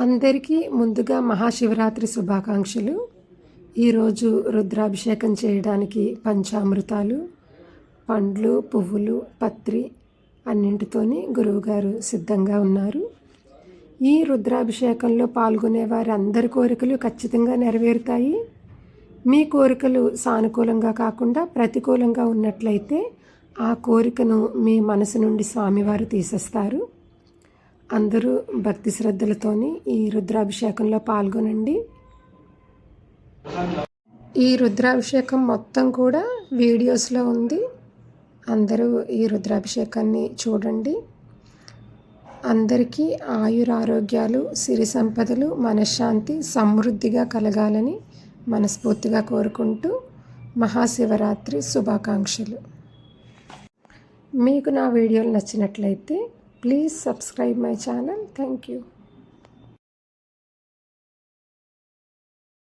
అందరికీ ముందుగా మహాశివరాత్రి శుభాకాంక్షలు. ఈరోజు రుద్రాభిషేకం చేయడానికి పంచామృతాలు, పండ్లు, పువ్వులు, పత్రి అన్నింటితోని గురువుగారు సిద్ధంగా ఉన్నారు. ఈ రుద్రాభిషేకంలో పాల్గొనే వారి అందరి కోరికలు ఖచ్చితంగా నెరవేరుతాయి. మీ కోరికలు సానుకూలంగా కాకుండా ప్రతికూలంగా ఉన్నట్లయితే ఆ కోరికను మీ మనసు నుండి స్వామివారు తీసేస్తారు. అందరూ భక్తి శ్రద్ధలతోని ఈ రుద్రాభిషేకంలో పాల్గొనండి. ఈ రుద్రాభిషేకం మొత్తం కూడా వీడియోస్లో ఉంది. అందరూ ఈ రుద్రాభిషేకాన్ని చూడండి. అందరికీ ఆయురారోగ్యాలు, సిరి సంపదలు, మనశ్శాంతి సమృద్ధిగా కలగాలని మనస్ఫూర్తిగా కోరుకుంటూ మహాశివరాత్రి శుభాకాంక్షలు. మీకు నా వీడియోలు నచ్చినట్లయితే please subscribe my channel. Thank you.